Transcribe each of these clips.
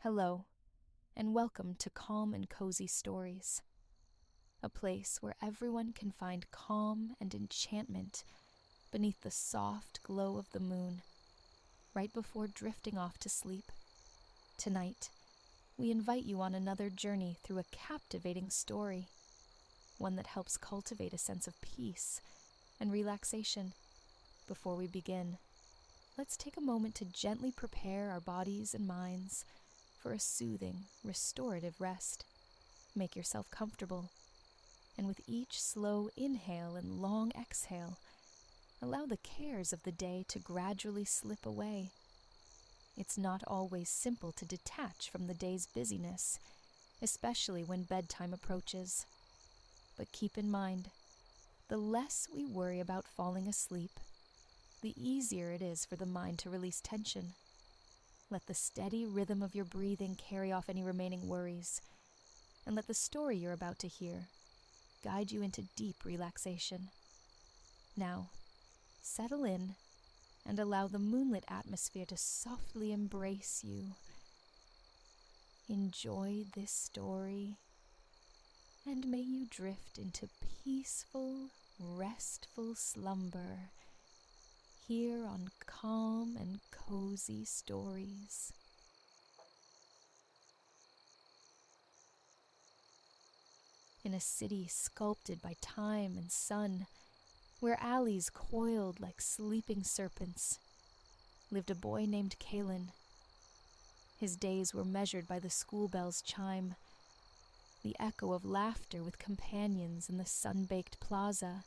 Hello, and welcome to Calm and Cozy Stories, a place where everyone can find calm and enchantment beneath the soft glow of the moon, right before drifting off to sleep. Tonight, we invite you on another journey through a captivating story, one that helps cultivate a sense of peace and relaxation. Before we begin, let's take a moment to gently prepare our bodies and minds for a soothing, restorative rest. Make yourself comfortable, and with each slow inhale and long exhale, allow the cares of the day to gradually slip away. It's not always simple to detach from the day's busyness, especially when bedtime approaches. But keep in mind, the less we worry about falling asleep, the easier it is for the mind to release tension. Let the steady rhythm of your breathing carry off any remaining worries, and let the story you're about to hear guide you into deep relaxation. Now, settle in and allow the moonlit atmosphere to softly embrace you. Enjoy this story, and may you drift into peaceful, restful slumber here on Calm and Cozy Stories. In a city sculpted by time and sun, where alleys coiled like sleeping serpents, lived a boy named Kalen. His days were measured by the school bell's chime, the echo of laughter with companions in the sun-baked plaza,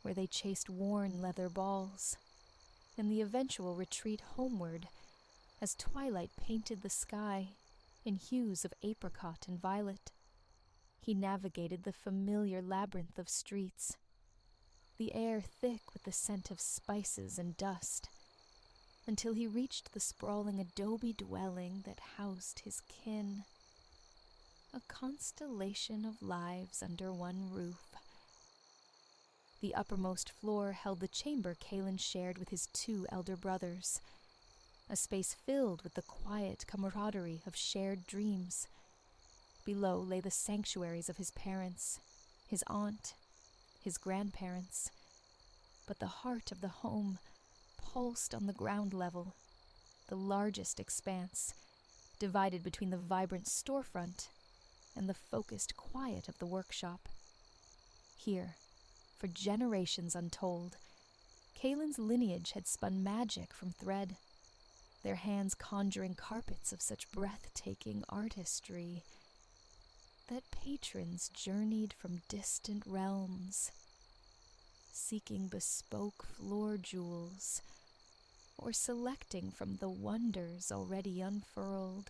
where they chased worn leather balls, and the eventual retreat homeward as twilight painted the sky in hues of apricot and violet. He navigated the familiar labyrinth of streets, the air thick with the scent of spices and dust, until he reached the sprawling adobe dwelling that housed his kin. A constellation of lives under one roof. The uppermost floor held the chamber Kalen shared with his two elder brothers, a space filled with the quiet camaraderie of shared dreams. Below lay the sanctuaries of his parents, his aunt, his grandparents, but the heart of the home pulsed on the ground level, the largest expanse, divided between the vibrant storefront and the focused quiet of the workshop. Here, for generations untold, Kalen's lineage had spun magic from thread, their hands conjuring carpets of such breathtaking artistry that patrons journeyed from distant realms, seeking bespoke floor jewels or selecting from the wonders already unfurled.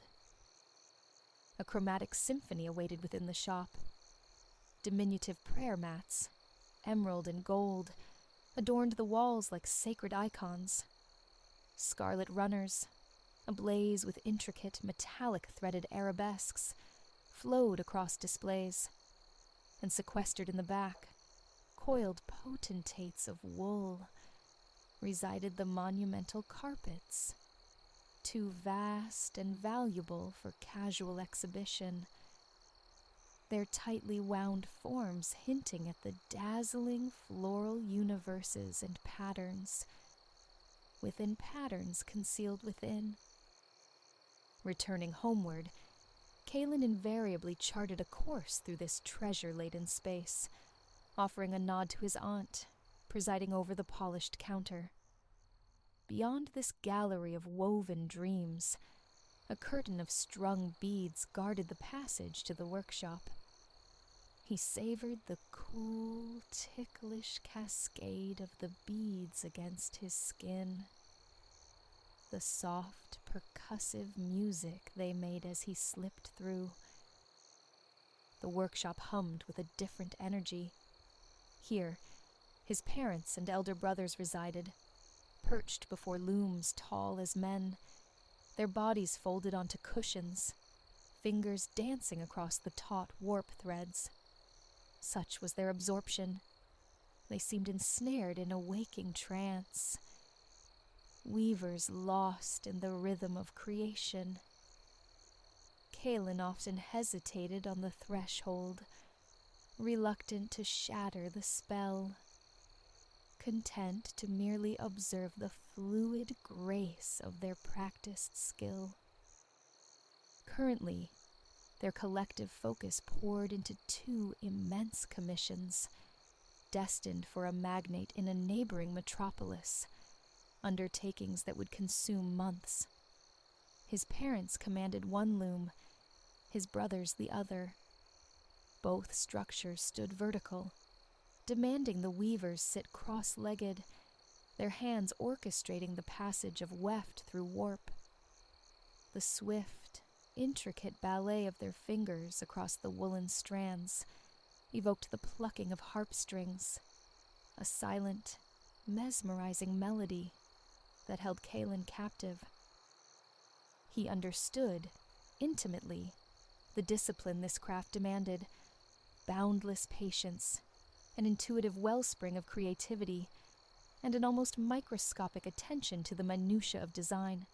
A chromatic symphony awaited within the shop. Diminutive prayer mats, emerald and gold, adorned the walls like sacred icons. Scarlet runners, ablaze with intricate metallic threaded arabesques, flowed across displays, and sequestered in the back, coiled potentates of wool, resided the monumental carpets, too vast and valuable for casual exhibition, their tightly wound forms hinting at the dazzling floral universes and patterns, within patterns concealed within. Returning homeward, Kalen invariably charted a course through this treasure-laden space, offering a nod to his aunt, presiding over the polished counter. Beyond this gallery of woven dreams, a curtain of strung beads guarded the passage to the workshop. He savored the cool, ticklish cascade of the beads against his skin, the soft, percussive music they made as he slipped through. The workshop hummed with a different energy. Here, his parents and elder brothers resided, perched before looms tall as men, their bodies folded onto cushions, fingers dancing across the taut warp threads. Such was their absorption. They seemed ensnared in a waking trance, weavers lost in the rhythm of creation. Kaelin often hesitated on the threshold, reluctant to shatter the spell, content to merely observe the fluid grace of their practiced skill. Currently, their collective focus poured into 2 immense commissions, destined for a magnate in a neighboring metropolis, undertakings that would consume months. His parents commanded one loom, his brothers the other. Both structures stood vertical, demanding the weavers sit cross-legged, their hands orchestrating the passage of weft through warp. The swift, intricate ballet of their fingers across the woolen strands evoked the plucking of harp strings, a silent, mesmerizing melody that held Kaelin captive. He understood, intimately, the discipline this craft demanded, boundless patience, an intuitive wellspring of creativity, and an almost microscopic attention to the minutiae of design.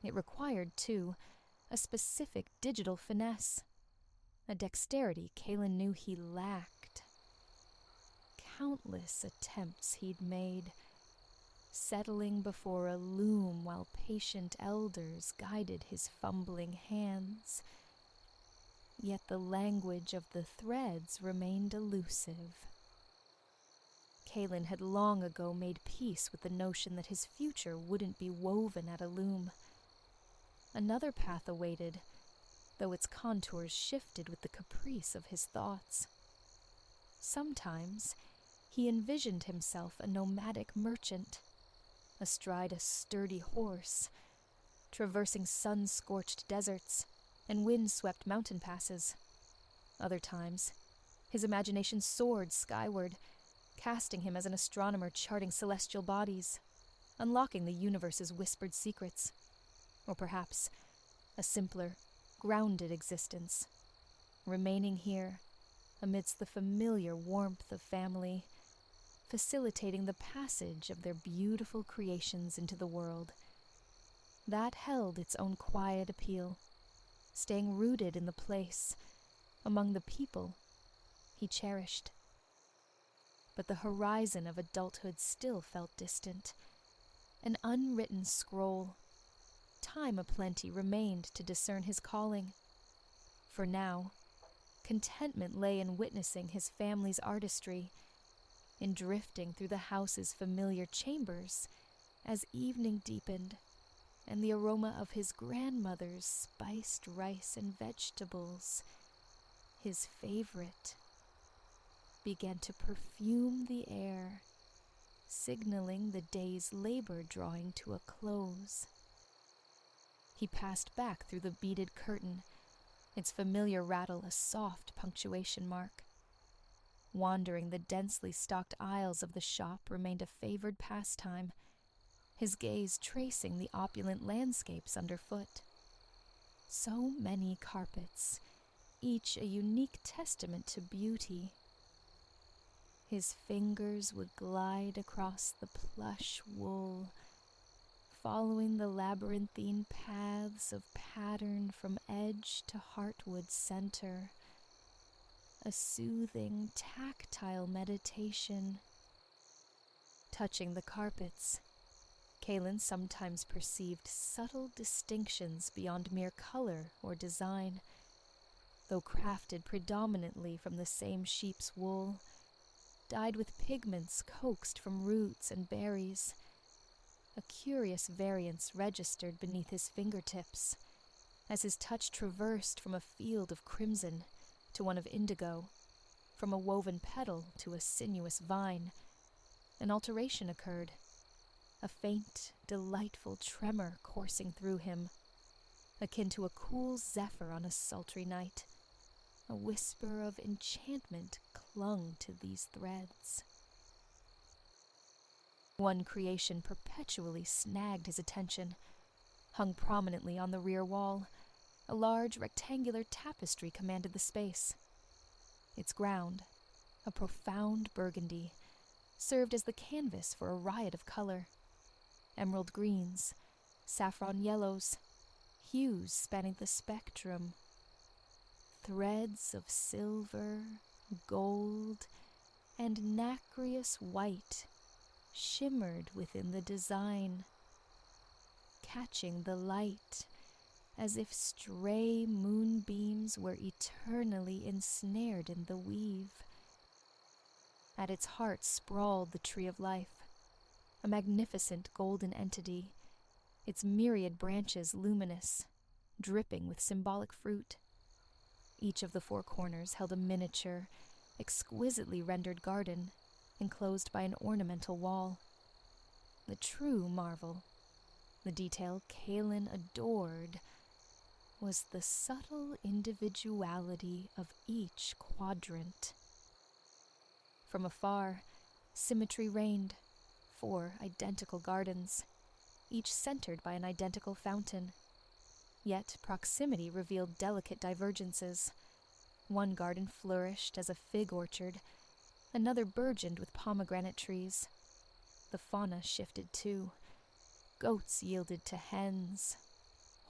It required, too, a specific digital finesse, a dexterity Kaelin knew he lacked. Countless attempts he'd made, settling before a loom while patient elders guided his fumbling hands. Yet the language of the threads remained elusive. Kaelin had long ago made peace with the notion that his future wouldn't be woven at a loom. Another path awaited, though its contours shifted with the caprice of his thoughts. Sometimes he envisioned himself a nomadic merchant, astride a sturdy horse, traversing sun-scorched deserts and wind-swept mountain passes. Other times, his imagination soared skyward, casting him as an astronomer charting celestial bodies, unlocking the universe's whispered secrets. Or perhaps a simpler, grounded existence, remaining here amidst the familiar warmth of family, facilitating the passage of their beautiful creations into the world. That held its own quiet appeal, staying rooted in the place, among the people he cherished. But the horizon of adulthood still felt distant, an unwritten scroll. Time aplenty remained to discern his calling. For now, contentment lay in witnessing his family's artistry, in drifting through the house's familiar chambers as evening deepened and the aroma of his grandmother's spiced rice and vegetables, his favorite, began to perfume the air, signaling the day's labor drawing to a close. He passed back through the beaded curtain, its familiar rattle a soft punctuation mark. Wandering the densely stocked aisles of the shop remained a favored pastime, his gaze tracing the opulent landscapes underfoot. So many carpets, each a unique testament to beauty. His fingers would glide across the plush wool, following the labyrinthine paths of pattern from edge to heartwood center. A soothing, tactile meditation. Touching the carpets, Kaelin sometimes perceived subtle distinctions beyond mere color or design, though crafted predominantly from the same sheep's wool, dyed with pigments coaxed from roots and berries. A curious variance registered beneath his fingertips, as his touch traversed from a field of crimson to one of indigo, from a woven petal to a sinuous vine. An alteration occurred, a faint, delightful tremor coursing through him, akin to a cool zephyr on a sultry night. A whisper of enchantment clung to these threads. One creation perpetually snagged his attention. Hung prominently on the rear wall, a large rectangular tapestry commanded the space. Its ground, a profound burgundy, served as the canvas for a riot of color. Emerald greens, saffron yellows, hues spanning the spectrum. Threads of silver, gold, and nacreous white shimmered within the design, catching the light as if stray moonbeams were eternally ensnared in the weave. At its heart sprawled the Tree of Life, a magnificent golden entity, its myriad branches luminous, dripping with symbolic fruit. Each of the four corners held a miniature, exquisitely rendered garden, enclosed by an ornamental wall. The true marvel, the detail Kaelin adored, was the subtle individuality of each quadrant. From afar, symmetry reigned, 4 identical gardens, each centered by an identical fountain. Yet proximity revealed delicate divergences. One garden flourished as a fig orchard, another burgeoned with pomegranate trees. The fauna shifted too. Goats yielded to hens,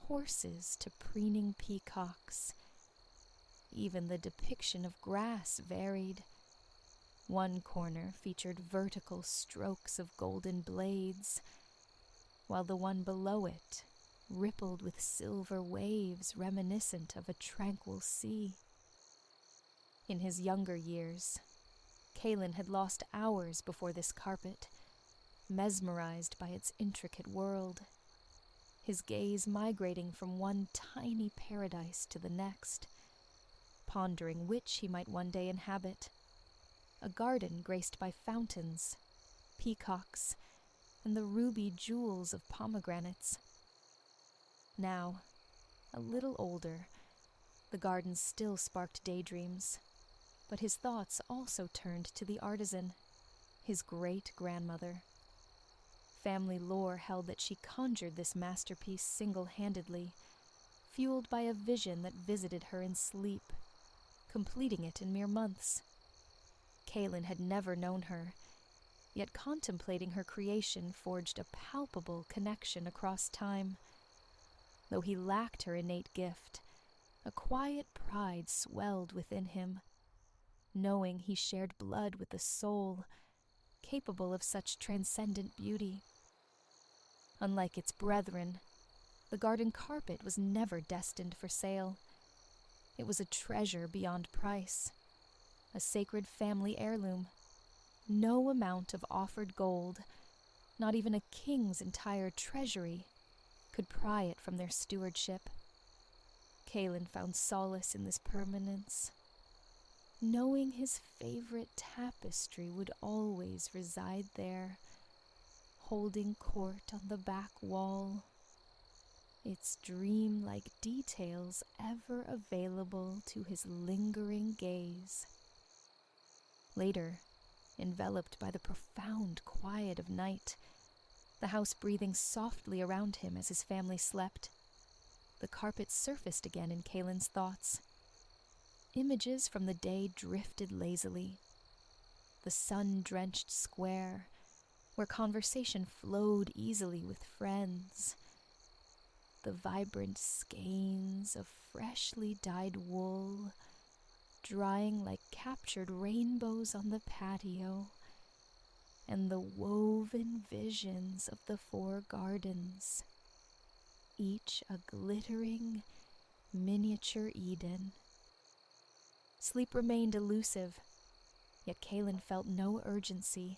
horses to preening peacocks. Even the depiction of grass varied. One corner featured vertical strokes of golden blades, while the one below it rippled with silver waves reminiscent of a tranquil sea. In his younger years, Kaelin had lost hours before this carpet, mesmerized by its intricate world, his gaze migrating from one tiny paradise to the next, pondering which he might one day inhabit. A garden graced by fountains, peacocks, and the ruby jewels of pomegranates. Now, a little older, the garden still sparked daydreams, but his thoughts also turned to the artisan, his great-grandmother. Family lore held that she conjured this masterpiece single-handedly, fueled by a vision that visited her in sleep, completing it in mere months. Kaelin had never known her, yet contemplating her creation forged a palpable connection across time. Though he lacked her innate gift, a quiet pride swelled within him, knowing he shared blood with the soul, capable of such transcendent beauty. Unlike its brethren, the garden carpet was never destined for sale. It was a treasure beyond price, a sacred family heirloom. No amount of offered gold, not even a king's entire treasury, could pry it from their stewardship. Kaelin found solace in this permanence, knowing his favorite tapestry would always reside there, holding court on the back wall, its dream-like details ever available to his lingering gaze. Later, enveloped by the profound quiet of night, the house breathing softly around him as his family slept, the carpet surfaced again in Kaelin's thoughts. Images from the day drifted lazily. The sun-drenched square, where conversation flowed easily with friends. The vibrant skeins of freshly dyed wool, drying like captured rainbows on the patio, and the woven visions of the four gardens, each a glittering, miniature Eden. Sleep remained elusive, yet Kaelin felt no urgency.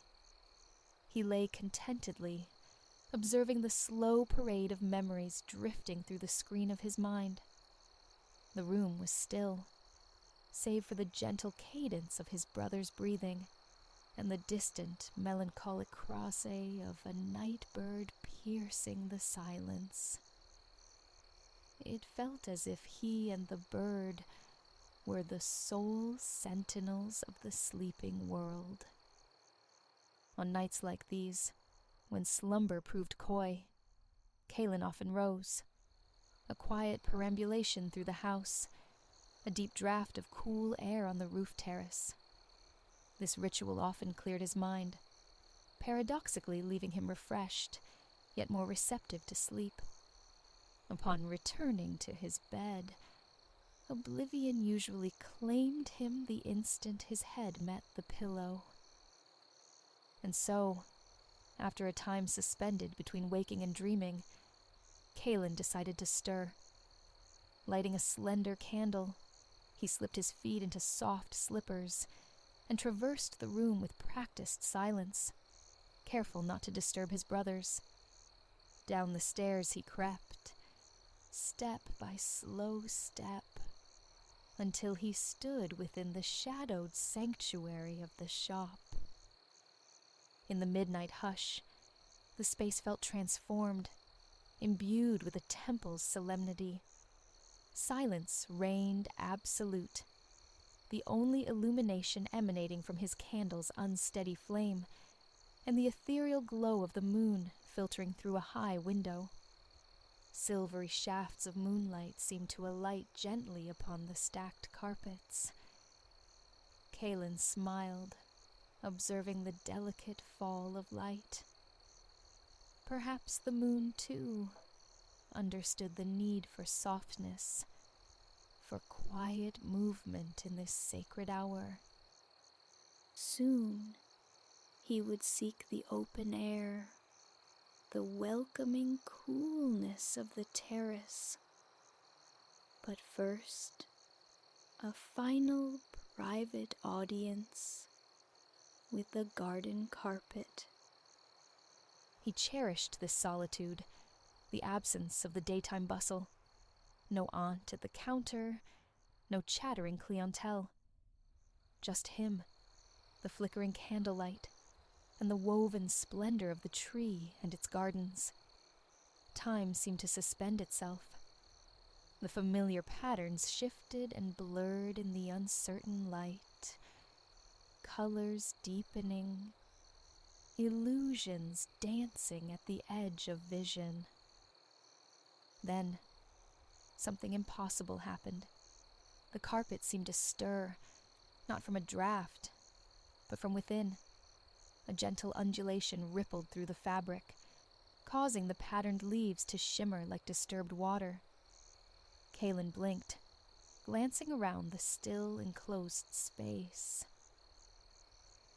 He lay contentedly, observing the slow parade of memories drifting through the screen of his mind. The room was still, save for the gentle cadence of his brother's breathing and the distant, melancholic crosse of a night bird piercing the silence. It felt as if he and the bird were the sole sentinels of the sleeping world. On nights like these, when slumber proved coy, Kaelin often rose. A quiet perambulation through the house, a deep draft of cool air on the roof terrace. This ritual often cleared his mind, paradoxically leaving him refreshed, yet more receptive to sleep. Upon returning to his bed, oblivion usually claimed him the instant his head met the pillow. And so, after a time suspended between waking and dreaming, Kalen decided to stir. Lighting a slender candle, he slipped his feet into soft slippers and traversed the room with practiced silence, careful not to disturb his brothers. Down the stairs he crept, step by slow step, until he stood within the shadowed sanctuary of the shop. In the midnight hush, the space felt transformed, imbued with a temple's solemnity. Silence reigned absolute, the only illumination emanating from his candle's unsteady flame, and the ethereal glow of the moon filtering through a high window. Silvery shafts of moonlight seemed to alight gently upon the stacked carpets. Kalen smiled, observing the delicate fall of light. Perhaps the moon, too, understood the need for softness, for quiet movement in this sacred hour. Soon, he would seek the open air, the welcoming coolness of the terrace. But first, a final private audience with the garden carpet. He cherished this solitude, the absence of the daytime bustle. No aunt at the counter, no chattering clientele. Just him, the flickering candlelight, and the woven splendor of the tree and its gardens. Time seemed to suspend itself. The familiar patterns shifted and blurred in the uncertain light, colors deepening, illusions dancing at the edge of vision. Then, something impossible happened. The carpet seemed to stir, not from a draft, but from within. A gentle undulation rippled through the fabric, causing the patterned leaves to shimmer like disturbed water. Kalen blinked, glancing around the still enclosed space.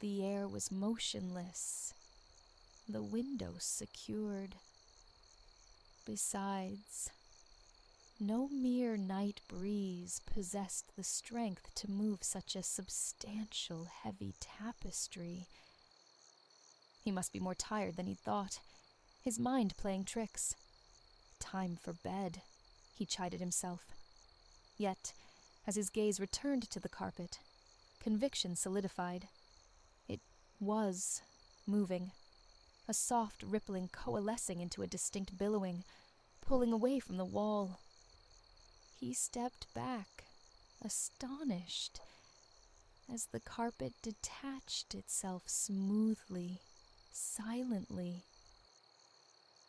The air was motionless, the windows secured. Besides, no mere night breeze possessed the strength to move such a substantial, heavy tapestry. He must be more tired than he'd thought, his mind playing tricks. Time for bed, he chided himself. Yet, as his gaze returned to the carpet, conviction solidified. It was moving, a soft rippling coalescing into a distinct billowing, pulling away from the wall. He stepped back, astonished, as the carpet detached itself smoothly, silently.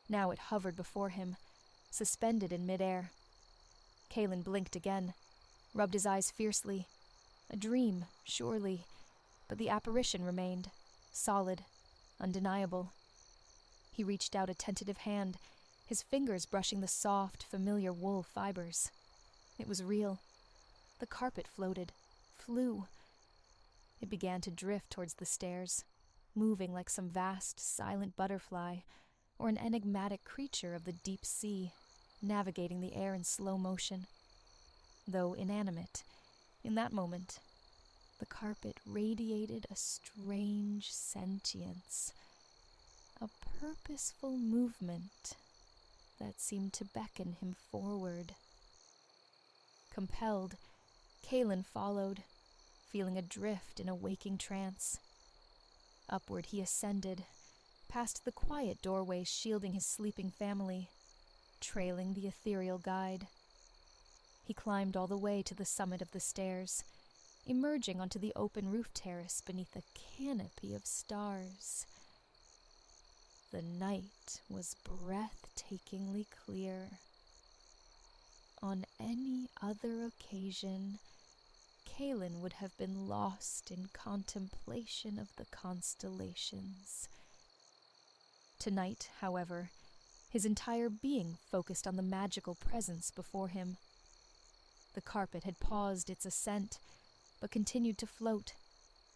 Now it hovered before him, suspended in midair. Kalen blinked again, rubbed his eyes fiercely. A dream, surely, but the apparition remained, solid, undeniable. He reached out a tentative hand, his fingers brushing the soft, familiar wool fibers. It was real. The carpet floated, flew. It began to drift towards the stairs, moving like some vast, silent butterfly, or an enigmatic creature of the deep sea, navigating the air in slow motion. Though inanimate, in that moment, the carpet radiated a strange sentience, a purposeful movement that seemed to beckon him forward. Compelled, Kalen followed, feeling adrift in a waking trance. Upward he ascended, past the quiet doorways shielding his sleeping family, trailing the ethereal guide. He climbed all the way to the summit of the stairs, emerging onto the open roof terrace beneath a canopy of stars. The night was breathtakingly clear. On any other occasion, Kalen would have been lost in contemplation of the constellations. Tonight, however, His entire being focused on the magical presence before him. The carpet had paused its ascent, but continued to float,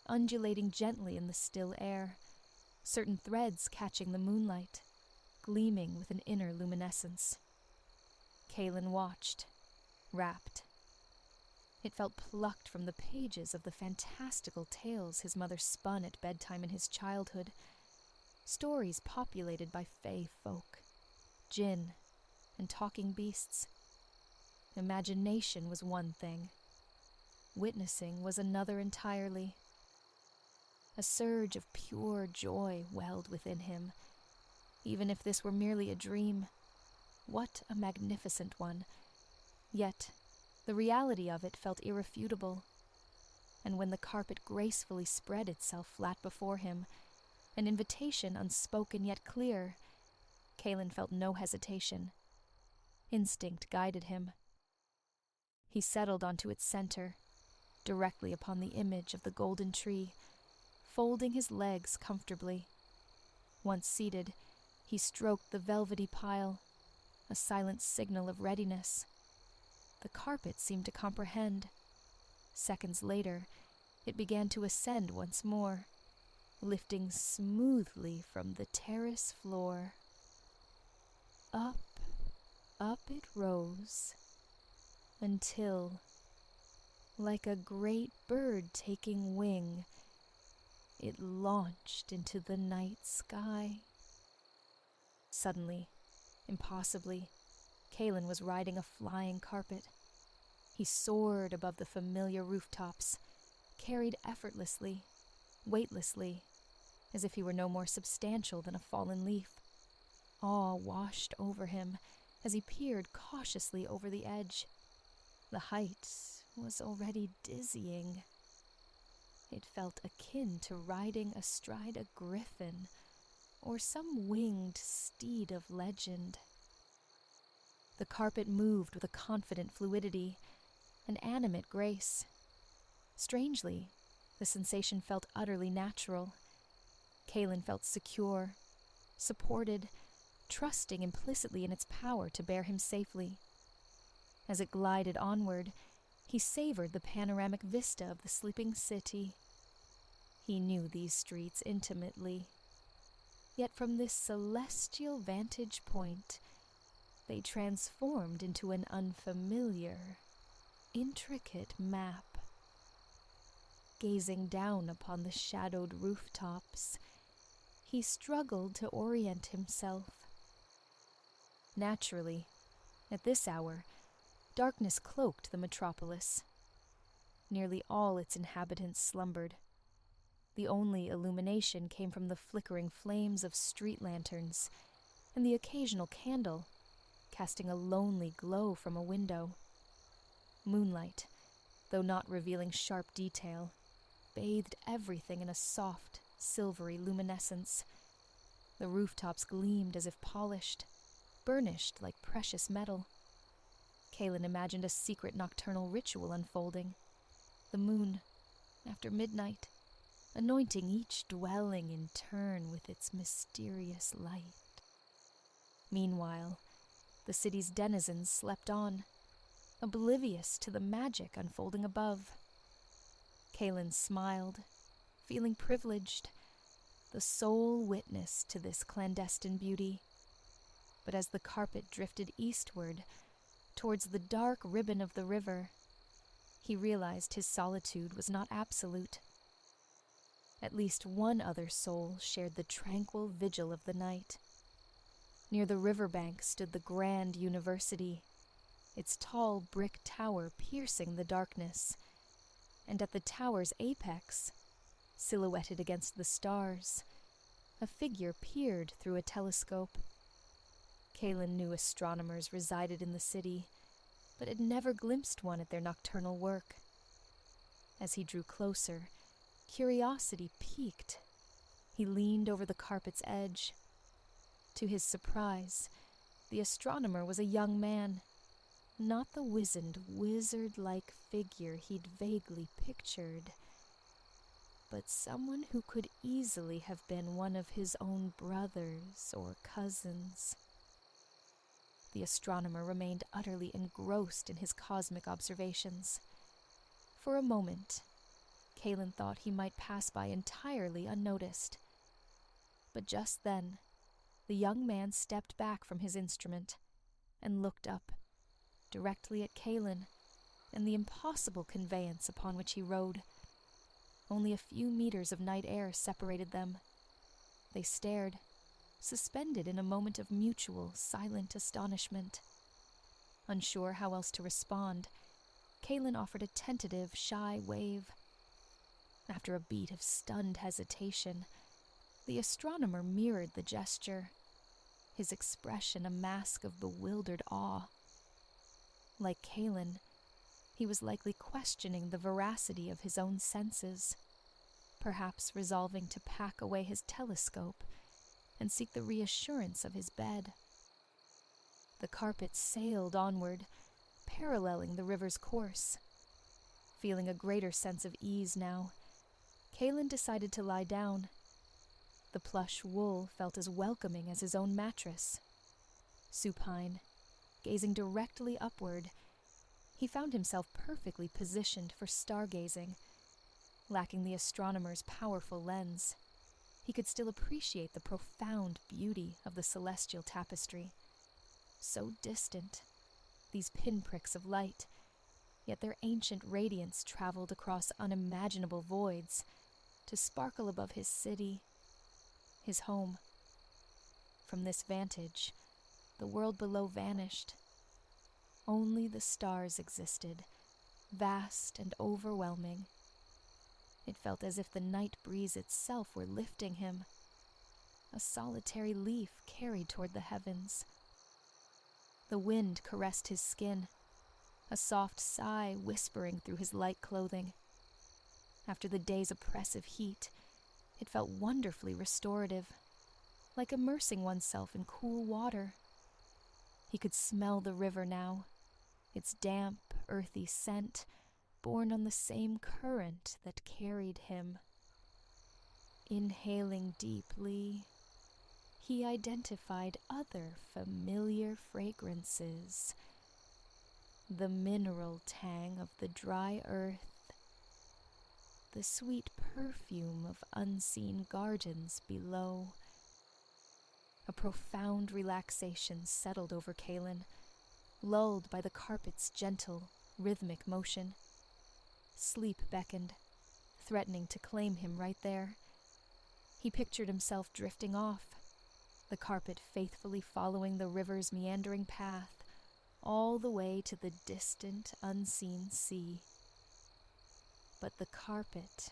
undulating gently in the still air, certain threads catching the moonlight, gleaming with an inner luminescence. Kaelin watched, rapt. It felt plucked from the pages of the fantastical tales his mother spun at bedtime in his childhood, stories populated by fae folk, jinn, and talking beasts. Imagination was one thing. Witnessing was another entirely. A surge of pure joy welled within him. Even if this were merely a dream, what a magnificent one. Yet, the reality of it felt irrefutable. And when the carpet gracefully spread itself flat before him, an invitation unspoken yet clear, Kaelin felt no hesitation. Instinct guided him. He settled onto its center, directly upon the image of the golden tree, folding his legs comfortably. Once seated, he stroked the velvety pile, a silent signal of readiness. The carpet seemed to comprehend. Seconds later, it began to ascend once more, lifting smoothly from the terrace floor. Up, up it rose, until, like a great bird taking wing, it launched into the night sky. Suddenly, impossibly, Kaelin was riding a flying carpet. He soared above the familiar rooftops, carried effortlessly, weightlessly, as if he were no more substantial than a fallen leaf. Awe washed over him as he peered cautiously over the edge. The height was already dizzying. It felt akin to riding astride a griffin or some winged steed of legend. The carpet moved with a confident fluidity, an animate grace. Strangely, the sensation felt utterly natural. Kaelin felt secure, supported, trusting implicitly in its power to bear him safely. As it glided onward, he savored the panoramic vista of the sleeping city. He knew these streets intimately. Yet from this celestial vantage point, they transformed into an unfamiliar, intricate map. Gazing down upon the shadowed rooftops, he struggled to orient himself. Naturally, at this hour, darkness cloaked the metropolis. Nearly all its inhabitants slumbered. The only illumination came from the flickering flames of street lanterns and the occasional candle, casting a lonely glow from a window. Moonlight, though not revealing sharp detail, bathed everything in a soft, silvery luminescence. The rooftops gleamed as if polished, burnished like precious metal. Kaelin imagined a secret nocturnal ritual unfolding. The moon, after midnight, anointing each dwelling in turn with its mysterious light. Meanwhile, the city's denizens slept on, oblivious to the magic unfolding above. Kaelin smiled, feeling privileged, the sole witness to this clandestine beauty. But as the carpet drifted eastward, towards the dark ribbon of the river, he realized his solitude was not absolute. At least one other soul shared the tranquil vigil of the night. Near the riverbank stood the grand university, its tall brick tower piercing the darkness, and at the tower's apex, silhouetted against the stars, a figure peered through a telescope. Kaelin knew astronomers resided in the city, but had never glimpsed one at their nocturnal work. As he drew closer, curiosity piqued. He leaned over the carpet's edge. To his surprise, the astronomer was a young man, not the wizened, wizard-like figure he'd vaguely pictured, but someone who could easily have been one of his own brothers or cousins. the astronomer remained utterly engrossed in his cosmic observations. For a moment, Kalen thought he might pass by entirely unnoticed. But just then, the young man stepped back from his instrument and looked up, directly at Kalen and the impossible conveyance upon which he rode. Only a few meters of night air separated them. They stared, suspended in a moment of mutual, silent astonishment. Unsure how else to respond, Kalen offered a tentative, shy wave. After a beat of stunned hesitation, the astronomer mirrored the gesture, his expression a mask of bewildered awe. Like Kalen, he was likely questioning the veracity of his own senses, perhaps resolving to pack away his telescope and seek the reassurance of his bed. The carpet sailed onward, paralleling the river's course. Feeling a greater sense of ease now, Kalen decided to lie down. The plush wool felt as welcoming as his own mattress. Supine, gazing directly upward, he found himself perfectly positioned for stargazing. Lacking the astronomer's powerful lens, he could still appreciate the profound beauty of the celestial tapestry. So distant, these pinpricks of light, yet their ancient radiance traveled across unimaginable voids to sparkle above his city, his home. From this vantage, the world below vanished. Only the stars existed, vast and overwhelming. It felt as if the night breeze itself were lifting him, a solitary leaf carried toward the heavens. The wind caressed his skin, a soft sigh whispering through his light clothing. After the day's oppressive heat, it felt wonderfully restorative, like immersing oneself in cool water. He could smell the river now, its damp, earthy scent borne on the same current that carried him. Inhaling deeply, he identified other familiar fragrances. The mineral tang of the dry earth, the sweet perfume of unseen gardens below. A profound relaxation settled over Kalen, lulled by the carpet's gentle, rhythmic motion. Sleep beckoned, threatening to claim him right there. He pictured himself drifting off, the carpet faithfully following the river's meandering path, all the way to the distant, unseen sea. But the carpet,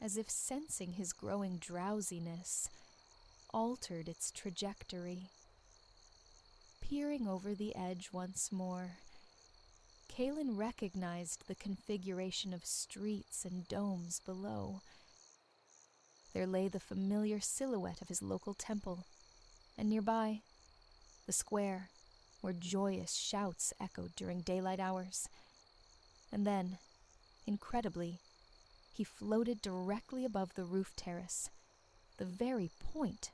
as if sensing his growing drowsiness, altered its trajectory. Peering over the edge once more, Kalen recognized the configuration of streets and domes below. There lay the familiar silhouette of his local temple, and nearby, the square, where joyous shouts echoed during daylight hours. And then, incredibly, he floated directly above the roof terrace, the very point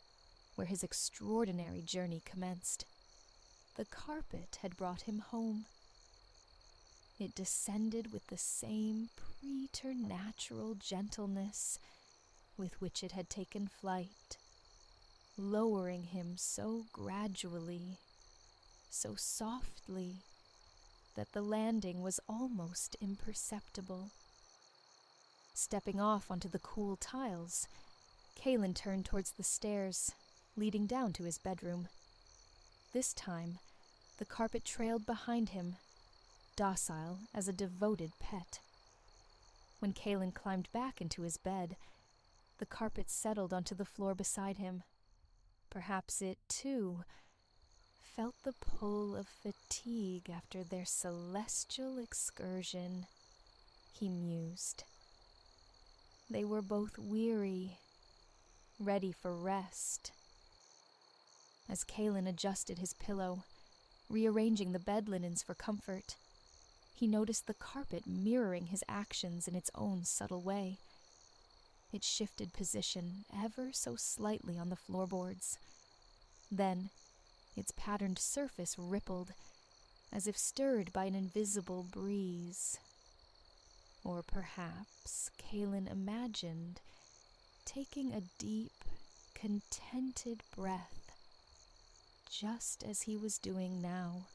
where his extraordinary journey commenced. The carpet had brought him home. It descended with the same preternatural gentleness with which it had taken flight, lowering him so gradually, so softly, that the landing was almost imperceptible. Stepping off onto the cool tiles, Kalen turned towards the stairs, leading down to his bedroom. This time, the carpet trailed behind him, docile as a devoted pet. When Kalen climbed back into his bed, the carpet settled onto the floor beside him. Perhaps it, too, felt the pull of fatigue after their celestial excursion, he mused. They were both weary, ready for rest. As Kalen adjusted his pillow, rearranging the bed linens for comfort, he noticed the carpet mirroring his actions in its own subtle way. It shifted position ever so slightly on the floorboards. Then, Its patterned surface rippled, as if stirred by an invisible breeze. Or perhaps Kalen imagined taking a deep, contented breath, just as he was doing now,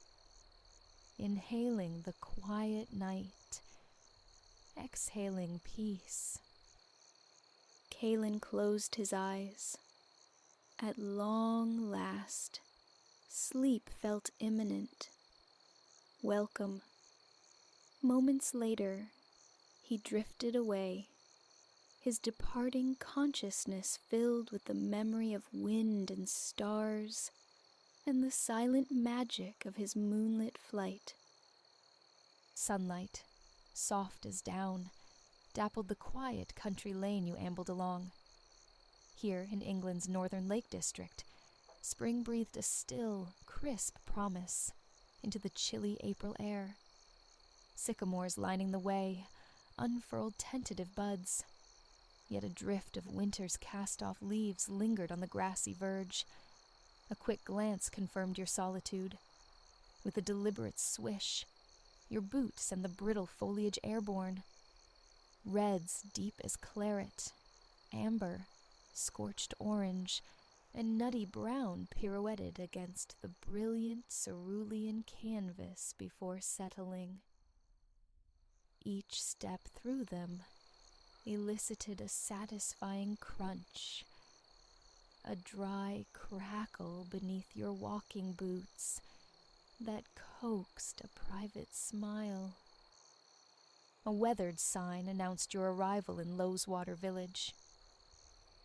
inhaling the quiet night, exhaling peace. Kalen closed his eyes. At long last, sleep felt imminent. Welcome. Moments later, he drifted away, his departing consciousness filled with the memory of wind and stars and the silent magic of his moonlit flight. Sunlight, soft as down, dappled the quiet country lane you ambled along. Here in England's northern Lake District, spring breathed a still, crisp promise into the chilly April air. Sycamores lining the way unfurled tentative buds, yet a drift of winter's cast-off leaves lingered on the grassy verge. A quick glance confirmed your solitude. With a deliberate swish, your boots sent the brittle foliage airborne. Reds deep as claret, amber, scorched orange, and nutty brown pirouetted against the brilliant cerulean canvas before settling. Each step through them elicited a satisfying crunch, a dry crackle beneath your walking boots that coaxed a private smile. A weathered sign announced your arrival in Loweswater Village.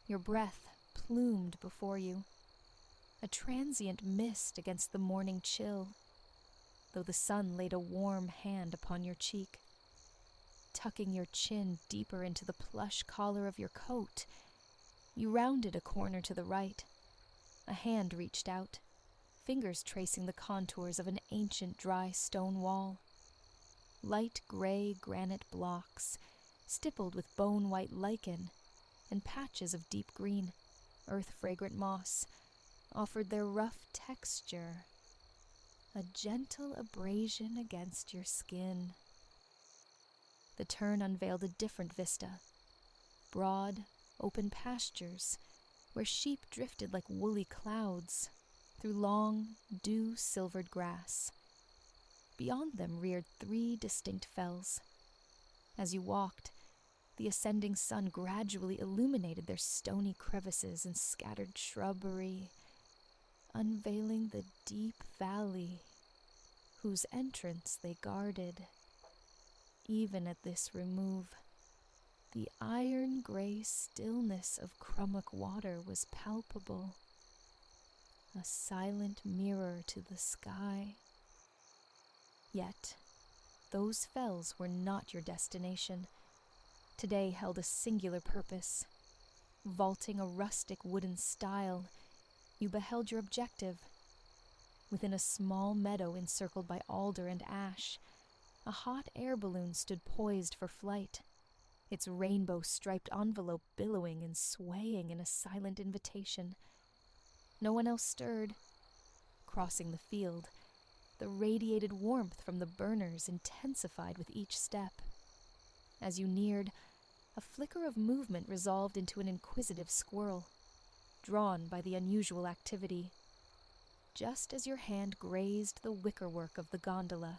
Your breath plumed before you, a transient mist against the morning chill, though the sun laid a warm hand upon your cheek. Tucking your chin deeper into the plush collar of your coat, you rounded a corner to the right. A hand reached out, fingers tracing the contours of an ancient dry stone wall. Light gray granite blocks, stippled with bone-white lichen, and patches of deep green, earth-fragrant moss, offered their rough texture, a gentle abrasion against your skin. The turn unveiled a different vista. Broad, open pastures, where sheep drifted like woolly clouds through long, dew-silvered grass. Beyond them reared 3 distinct fells. As you walked, the ascending sun gradually illuminated their stony crevices and scattered shrubbery, unveiling the deep valley whose entrance they guarded. Even at this remove, the iron-gray stillness of Crummock Water was palpable, a silent mirror to the sky. Yet, those fells were not your destination. Today held a singular purpose. Vaulting a rustic wooden stile, you beheld your objective. Within a small meadow encircled by alder and ash, a hot air balloon stood poised for flight, its rainbow-striped envelope billowing and swaying in a silent invitation. No one else stirred. Crossing the field, the radiated warmth from the burners intensified with each step. As you neared, a flicker of movement resolved into an inquisitive squirrel, drawn by the unusual activity. Just as your hand grazed the wickerwork of the gondola,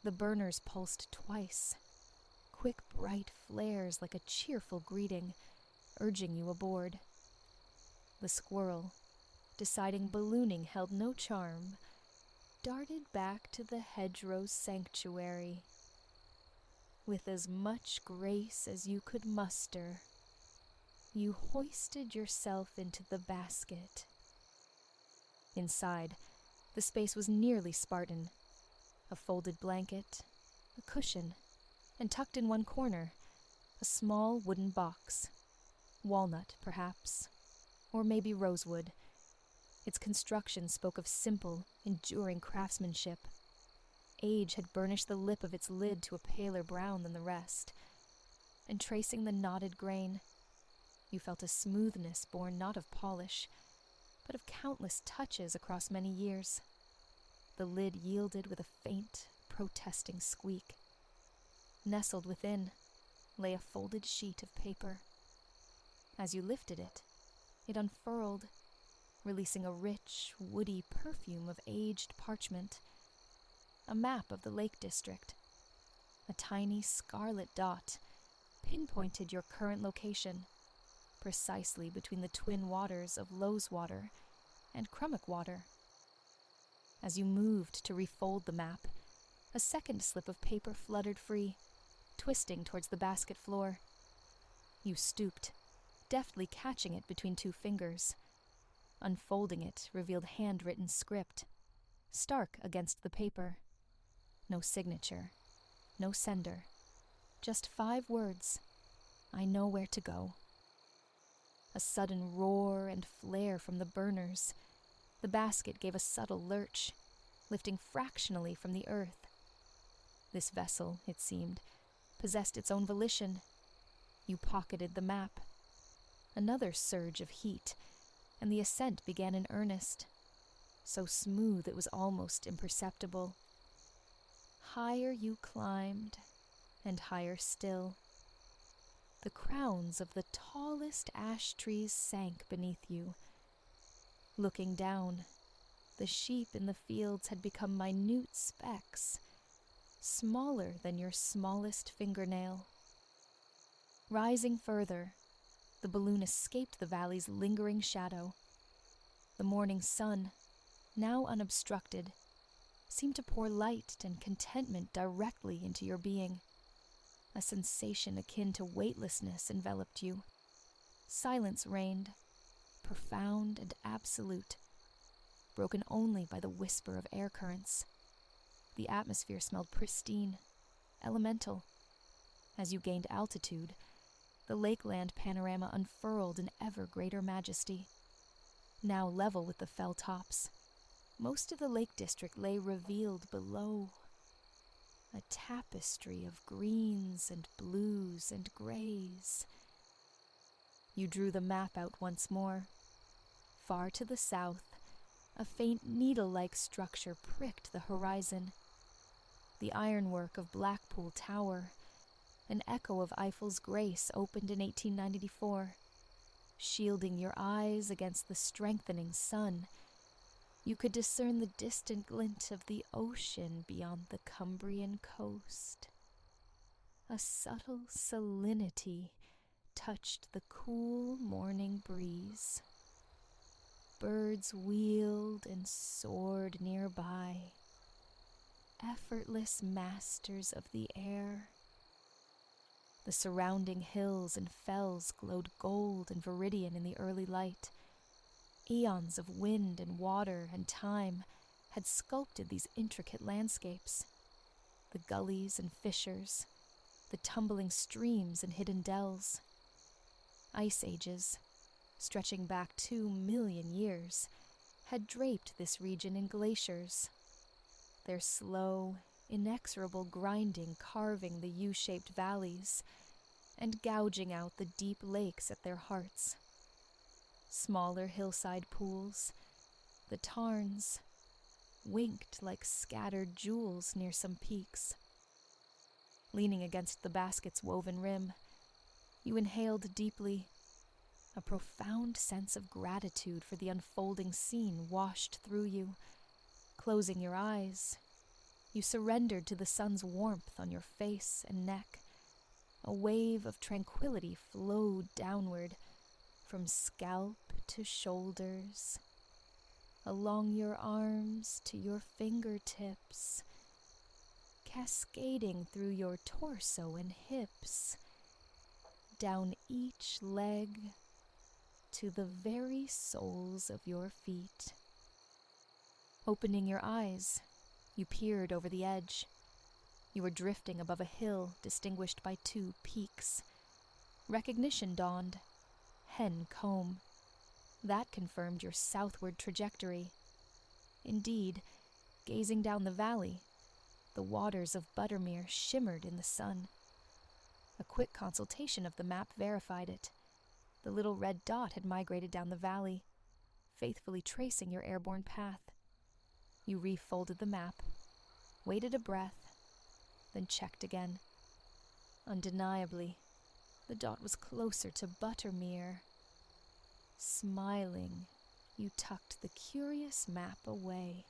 the burners pulsed twice, quick bright flares like a cheerful greeting, urging you aboard. The squirrel, deciding ballooning held no charm, darted back to the hedgerow's sanctuary. With as much grace as you could muster, you hoisted yourself into the basket. Inside, the space was nearly Spartan. A folded blanket, a cushion, and tucked in one corner, a small wooden box. Walnut, perhaps, or maybe rosewood. Its construction spoke of simple, enduring craftsmanship. Age had burnished the lip of its lid to a paler brown than the rest, and tracing the knotted grain, you felt a smoothness born not of polish, but of countless touches across many years. The lid yielded with a faint, protesting squeak. Nestled within lay a folded sheet of paper. As you lifted it, it unfurled, releasing a rich, woody perfume of aged parchment. A map of the Lake District. A tiny scarlet dot pinpointed your current location, precisely between the twin waters of Loweswater and Crummock Water. As you moved to refold the map, a second slip of paper fluttered free, twisting towards the basket floor. You stooped, deftly catching it between two fingers. Unfolding it revealed handwritten script, stark against the paper. No signature, no sender, just 5 words. I know where to go. A sudden roar and flare from the burners. The basket gave a subtle lurch, lifting fractionally from the earth. This vessel, it seemed, possessed its own volition. You pocketed the map. Another surge of heat, and the ascent began in earnest, so smooth it was almost imperceptible. Higher you climbed, and higher still. The crowns of the tallest ash trees sank beneath you. Looking down, the sheep in the fields had become minute specks, smaller than your smallest fingernail. Rising further, the balloon escaped the valley's lingering shadow. The morning sun, now unobstructed, seemed to pour light and contentment directly into your being. A sensation akin to weightlessness enveloped you. Silence reigned, profound and absolute, broken only by the whisper of air currents. The atmosphere smelled pristine, elemental. As you gained altitude, the lakeland panorama unfurled in ever greater majesty. Now level with the fell tops, most of the Lake District lay revealed below. A tapestry of greens and blues and grays. You drew the map out once more. Far to the south, a faint needle-like structure pricked the horizon. The ironwork of Blackpool Tower, an echo of Eiffel's Grace, opened in 1894, shielding your eyes against the strengthening sun. You could discern the distant glint of the ocean beyond the Cumbrian coast. A subtle salinity touched the cool morning breeze. Birds wheeled and soared nearby, effortless masters of the air. The surrounding hills and fells glowed gold and viridian in the early light. Eons of wind and water and time had sculpted these intricate landscapes. The gullies and fissures, the tumbling streams and hidden dells. Ice ages, stretching back 2 million years, had draped this region in glaciers, their slow, inexorable grinding carving the U-shaped valleys and gouging out the deep lakes at their hearts. Smaller hillside pools, the tarns, winked like scattered jewels near some peaks. Leaning against the basket's woven rim, you inhaled deeply. A profound sense of gratitude for the unfolding scene washed through you. Closing your eyes, you surrendered to the sun's warmth on your face and neck. A wave of tranquility flowed downward, from scalp to shoulders, along your arms to your fingertips, cascading through your torso and hips, down each leg to the very soles of your feet. Opening your eyes, you peered over the edge. You were drifting above a hill distinguished by 2 peaks. Recognition dawned. Hen Combe. That confirmed your southward trajectory. Indeed, gazing down the valley, the waters of Buttermere shimmered in the sun. A quick consultation of the map verified it. The little red dot had migrated down the valley, faithfully tracing your airborne path. You refolded the map, waited a breath, then checked again. Undeniably, the dot was closer to Buttermere. Smiling, you tucked the curious map away.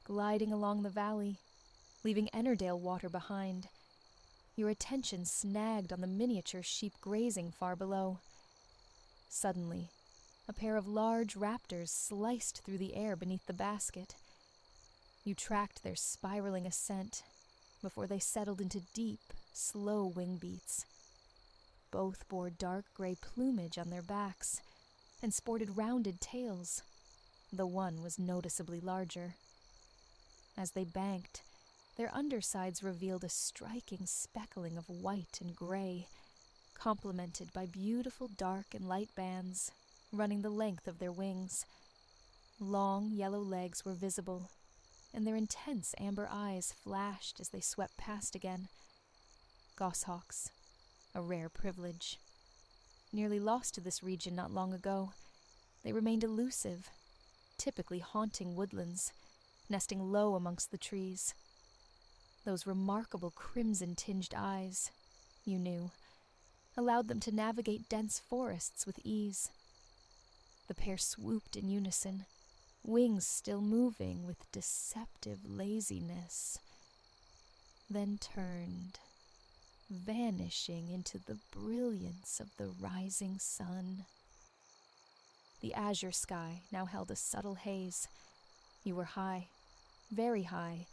Gliding along the valley, leaving Ennerdale water behind, your attention snagged on the miniature sheep grazing far below. Suddenly, a pair of large raptors sliced through the air beneath the basket. You tracked their spiraling ascent before they settled into deep, slow wing beats. Both bore dark gray plumage on their backs and sported rounded tails. The one was noticeably larger. As they banked, their undersides revealed a striking speckling of white and gray, complemented by beautiful dark and light bands running the length of their wings. Long yellow legs were visible, and their intense amber eyes flashed as they swept past again. Goshawks, a rare privilege. Nearly lost to this region not long ago, they remained elusive, typically haunting woodlands, nesting low amongst the trees. Those remarkable crimson-tinged eyes, you knew, allowed them to navigate dense forests with ease. The pair swooped in unison, wings still moving with deceptive laziness, then turned, vanishing into the brilliance of the rising sun. The azure sky now held a subtle haze. You were high, very high,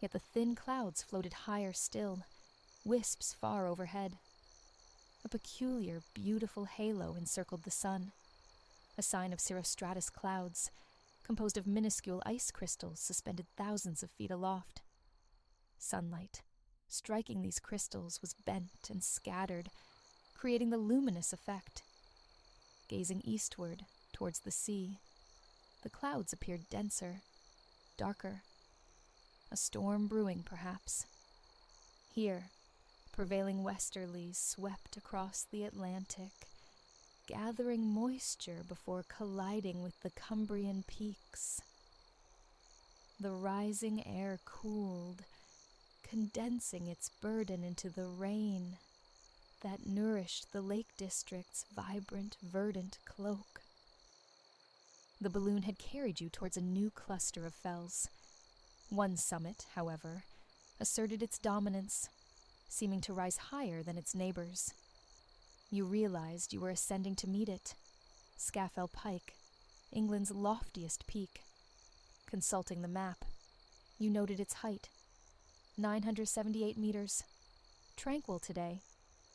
yet the thin clouds floated higher still, wisps far overhead. A peculiar, beautiful halo encircled the sun, a sign of cirrostratus clouds, composed of minuscule ice crystals suspended thousands of feet aloft. Sunlight, striking these crystals, was bent and scattered, creating the luminous effect. Gazing eastward, towards the sea, the clouds appeared denser, darker. A storm brewing, perhaps. Here, prevailing westerlies swept across the Atlantic, gathering moisture before colliding with the Cumbrian peaks. The rising air cooled, condensing its burden into the rain that nourished the Lake District's vibrant, verdant cloak. The balloon had carried you towards a new cluster of fells. One summit, however, asserted its dominance, seeming to rise higher than its neighbors. You realized you were ascending to meet it, Scafell Pike, England's loftiest peak. Consulting the map, you noted its height, 978 meters. Tranquil today,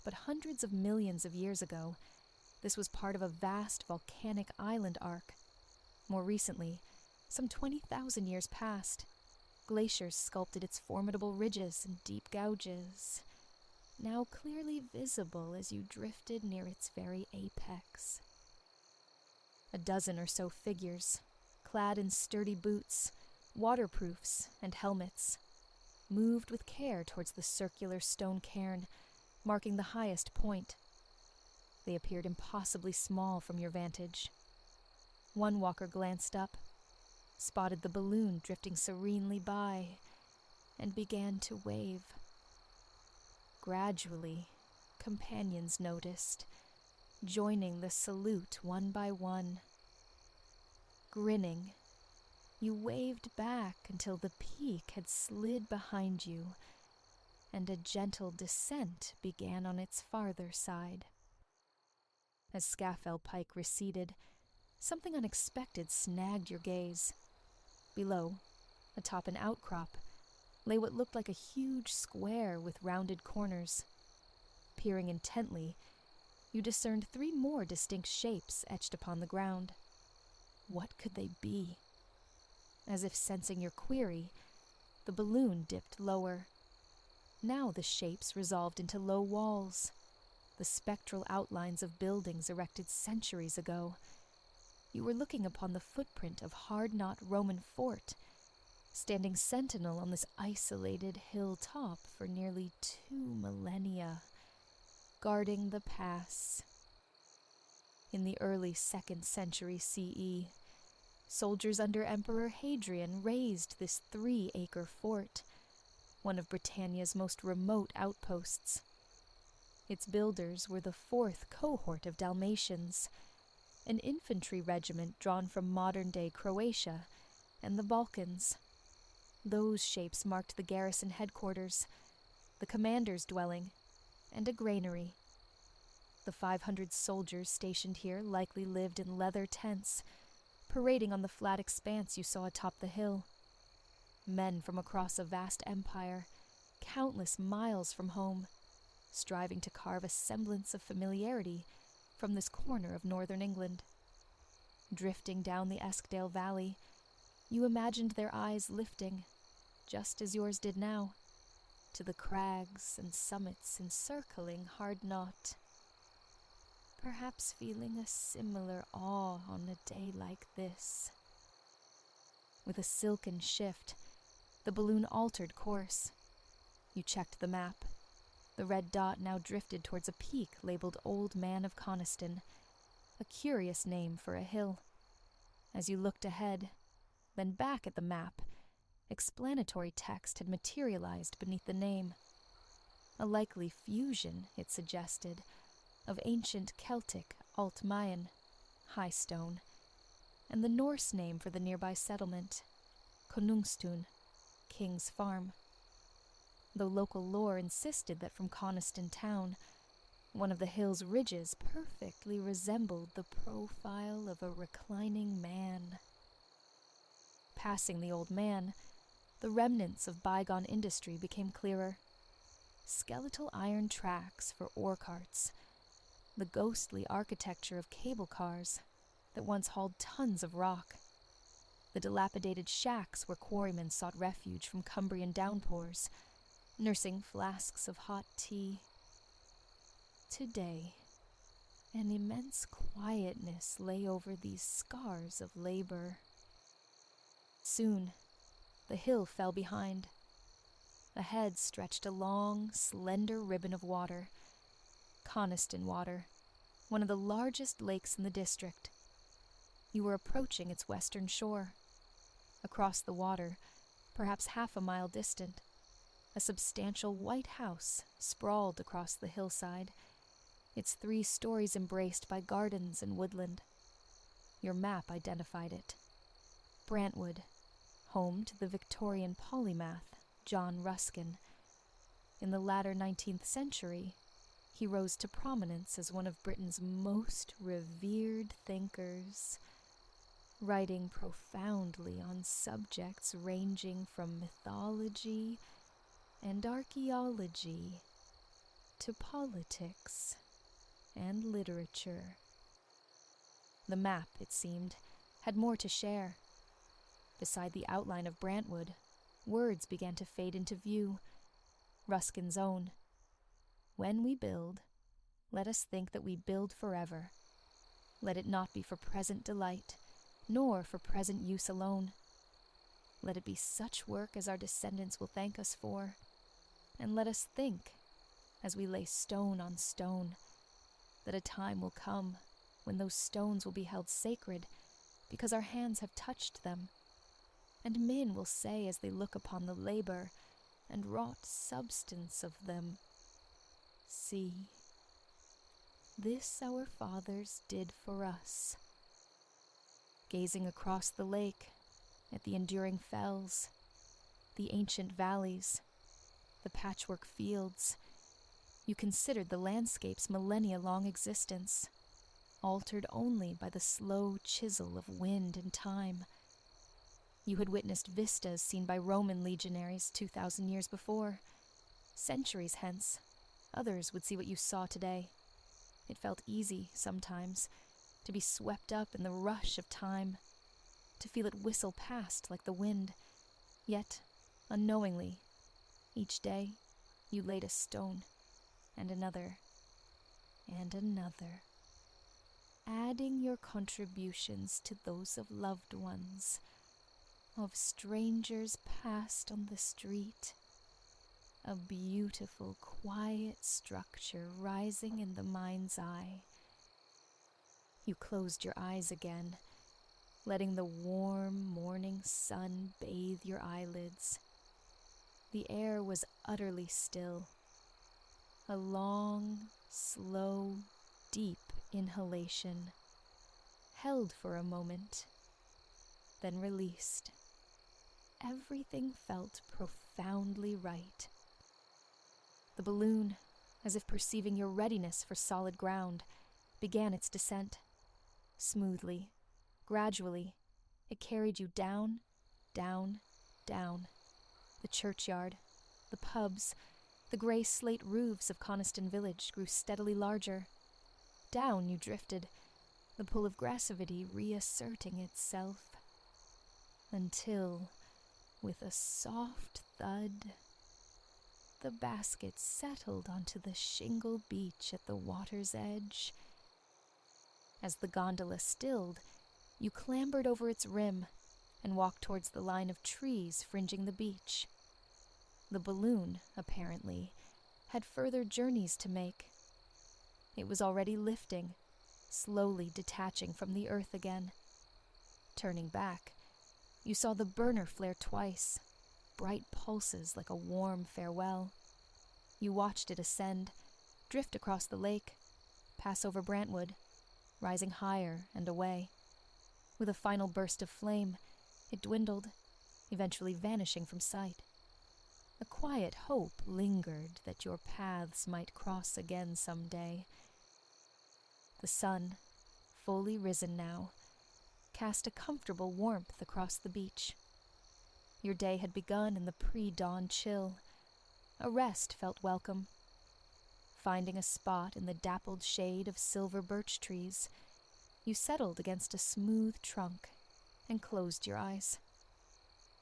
but hundreds of millions of years ago, this was part of a vast volcanic island arc. More recently, some 20,000 years past, glaciers sculpted its formidable ridges and deep gouges, now clearly visible as you drifted near its very apex. A dozen or so figures, clad in sturdy boots, waterproofs, and helmets, moved with care towards the circular stone cairn, marking the highest point. They appeared impossibly small from your vantage. One walker glanced up, spotted the balloon drifting serenely by, and began to wave. Gradually, companions noticed, joining the salute one by one. Grinning, you waved back until the peak had slid behind you, and a gentle descent began on its farther side. As Scafell Pike receded, something unexpected snagged your gaze. Below, atop an outcrop, lay what looked like a huge square with rounded corners. Peering intently, you discerned 3 more distinct shapes etched upon the ground. What could they be? As if sensing your query, the balloon dipped lower. Now the shapes resolved into low walls, the spectral outlines of buildings erected centuries ago. You were looking upon the footprint of hard-knot Roman fort, standing sentinel on this isolated hilltop for nearly 2 millennia, guarding the pass. In the early 2nd century CE, soldiers under Emperor Hadrian razed this 3-acre fort, one of Britannia's most remote outposts. Its builders were the 4th cohort of Dalmatians, an infantry regiment drawn from modern-day Croatia and the Balkans. Those shapes marked the garrison headquarters, the commander's dwelling, and a granary. The 500 soldiers stationed here likely lived in leather tents, parading on the flat expanse you saw atop the hill. Men from across a vast empire, countless miles from home, striving to carve a semblance of familiarity from this corner of northern England. Drifting down the Eskdale Valley, you imagined their eyes lifting, just as yours did now, to the crags and summits encircling Hardknott. Perhaps feeling a similar awe on a day like this. With a silken shift, the balloon altered course. You checked the map. The red dot now drifted towards a peak labeled Old Man of Coniston, a curious name for a hill. As you looked ahead, then back at the map, explanatory text had materialized beneath the name. A likely fusion, it suggested, of ancient Celtic Alt Mayan, High Stone, and the Norse name for the nearby settlement, Konungstun, King's Farm. Though local lore insisted that from Coniston town, one of the hill's ridges perfectly resembled the profile of a reclining man. Passing the old man, the remnants of bygone industry became clearer. Skeletal iron tracks for ore carts, the ghostly architecture of cable cars that once hauled tons of rock, the dilapidated shacks where quarrymen sought refuge from Cumbrian downpours, nursing flasks of hot tea. Today, an immense quietness lay over these scars of labor. Soon, the hill fell behind. Ahead stretched a long, slender ribbon of water, Coniston Water, one of the largest lakes in the district. You were approaching its western shore. Across the water, perhaps half a mile distant, a substantial white house sprawled across the hillside, its 3 stories embraced by gardens and woodland. Your map identified it. Brantwood, home to the Victorian polymath John Ruskin. In the latter 19th century, he rose to prominence as one of Britain's most revered thinkers, writing profoundly on subjects ranging from mythology and archaeology to politics and literature. The map, it seemed, had more to share. Beside the outline of Brantwood, words began to fade into view. Ruskin's own. When we build, let us think that we build forever. Let it not be for present delight, nor for present use alone. Let it be such work as our descendants will thank us for, and let us think, as we lay stone on stone, that a time will come when those stones will be held sacred because our hands have touched them, and men will say as they look upon the labor and wrought substance of them, "See, this our fathers did for us." Gazing across the lake, at the enduring fells, the ancient valleys, the patchwork fields, you considered the landscape's millennia-long existence, altered only by the slow chisel of wind and time. You had witnessed vistas seen by Roman legionaries 2,000 years before. Centuries hence, others would see what you saw today. It felt easy, sometimes, to be swept up in the rush of time, to feel it whistle past like the wind. Yet, unknowingly, each day you laid a stone, and another, adding your contributions to those of loved ones, of strangers passed on the street, a beautiful, quiet structure rising in the mind's eye. You closed your eyes again, letting the warm morning sun bathe your eyelids. The air was utterly still. A long, slow, deep inhalation, held for a moment, then released. Everything felt profoundly right. The balloon, as if perceiving your readiness for solid ground, began its descent. Smoothly, gradually, it carried you down, down, down. The churchyard, the pubs, the grey slate roofs of Coniston Village grew steadily larger. Down you drifted, the pull of grassivity reasserting itself, until, with a soft thud, the basket settled onto the shingle beach at the water's edge. As the gondola stilled, you clambered over its rim and walked towards the line of trees fringing the beach. The balloon, apparently, had further journeys to make. It was already lifting, slowly detaching from the earth again. Turning back, you saw the burner flare twice, bright pulses like a warm farewell. You watched it ascend, drift across the lake, pass over Brantwood, rising higher and away. With a final burst of flame, it dwindled, eventually vanishing from sight. A quiet hope lingered that your paths might cross again someday. The sun, fully risen now, cast a comfortable warmth across the beach. Your day had begun in the pre-dawn chill. A rest felt welcome. Finding a spot in the dappled shade of silver birch trees, you settled against a smooth trunk and closed your eyes.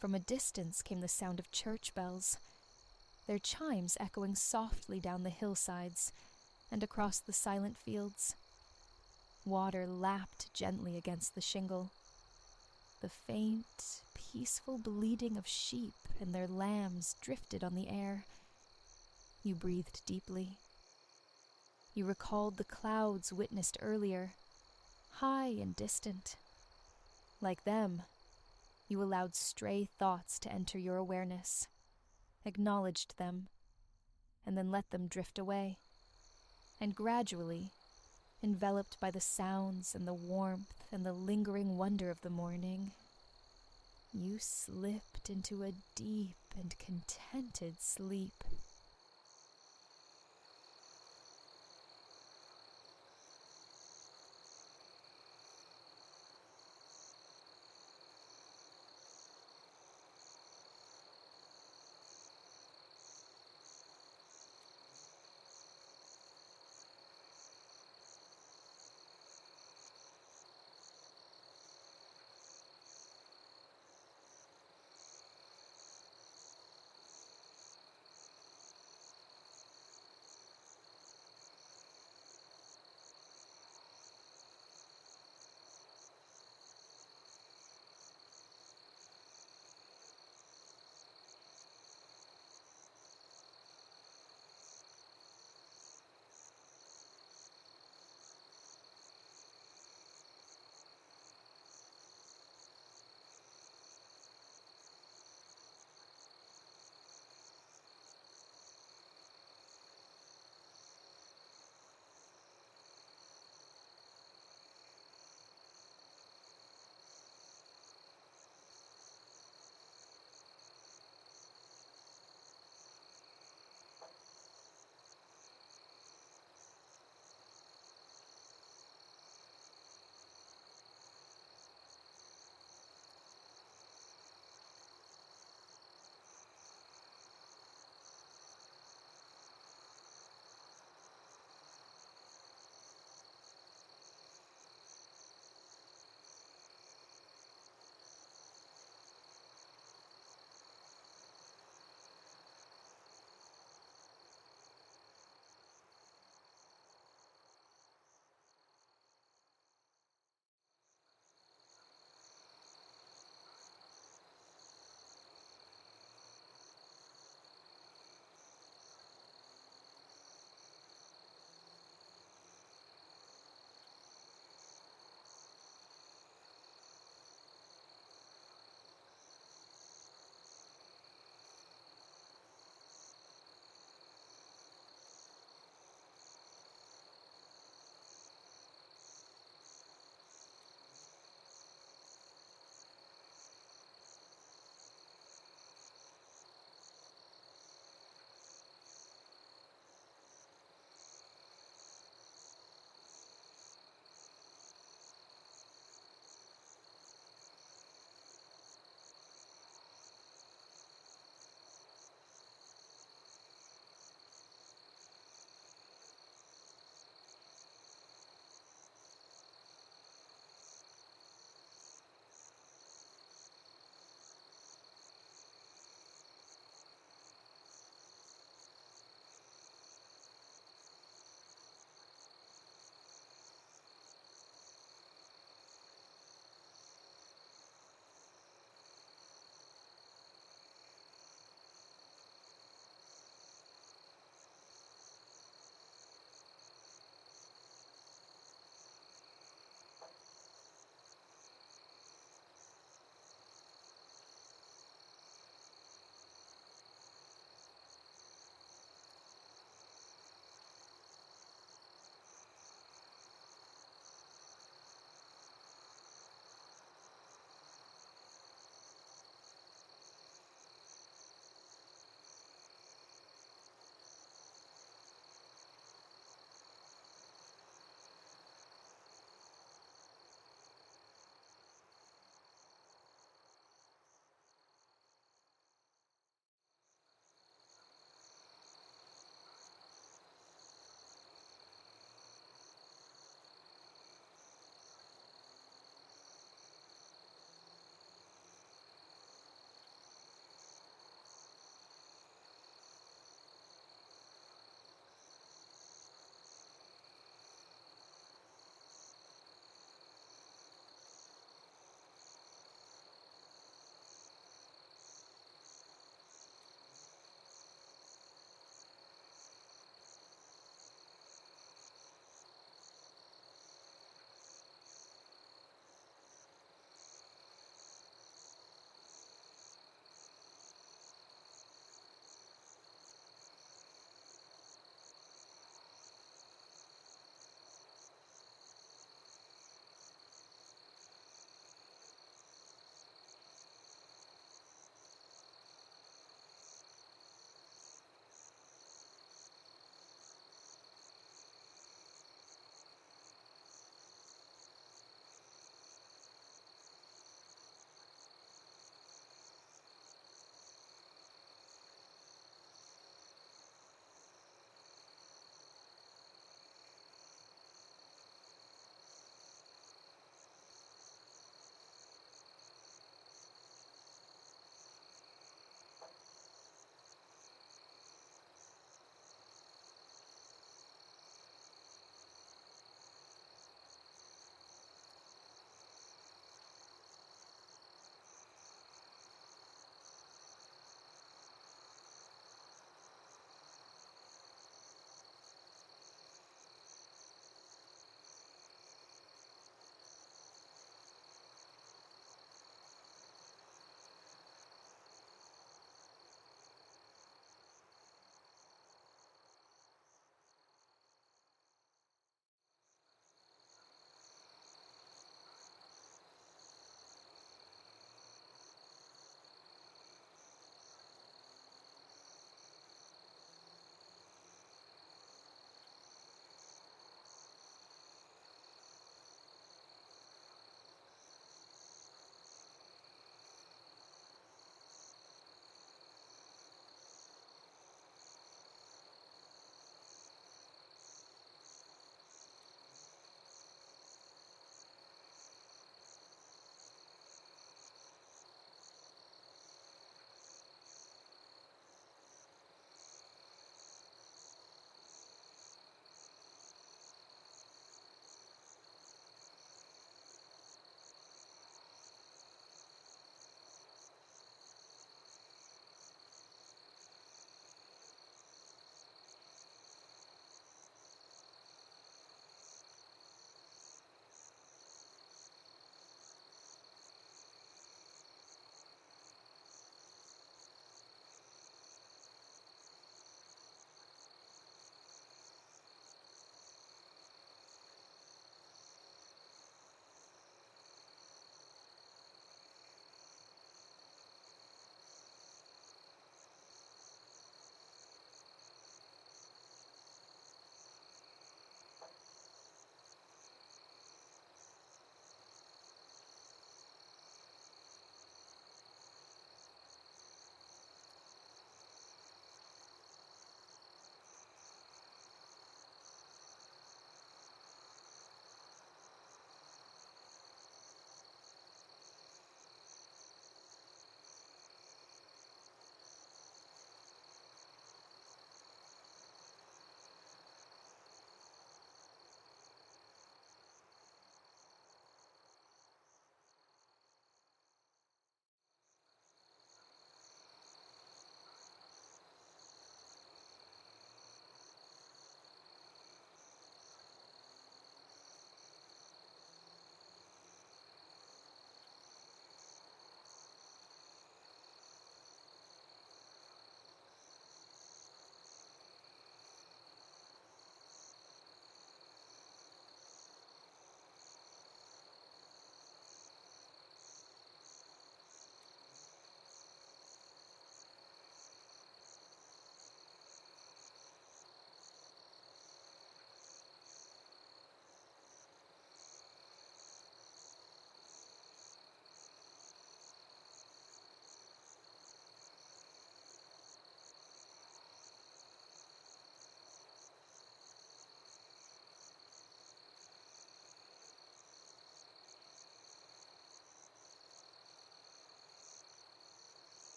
From a distance came the sound of church bells, their chimes echoing softly down the hillsides and across the silent fields. Water lapped gently against the shingle. The faint, peaceful bleating of sheep and their lambs drifted on the air. You breathed deeply. You recalled the clouds witnessed earlier, high and distant. Like them, you allowed stray thoughts to enter your awareness, acknowledged them, and then let them drift away. And gradually, enveloped by the sounds and the warmth and the lingering wonder of the morning, you slipped into a deep and contented sleep.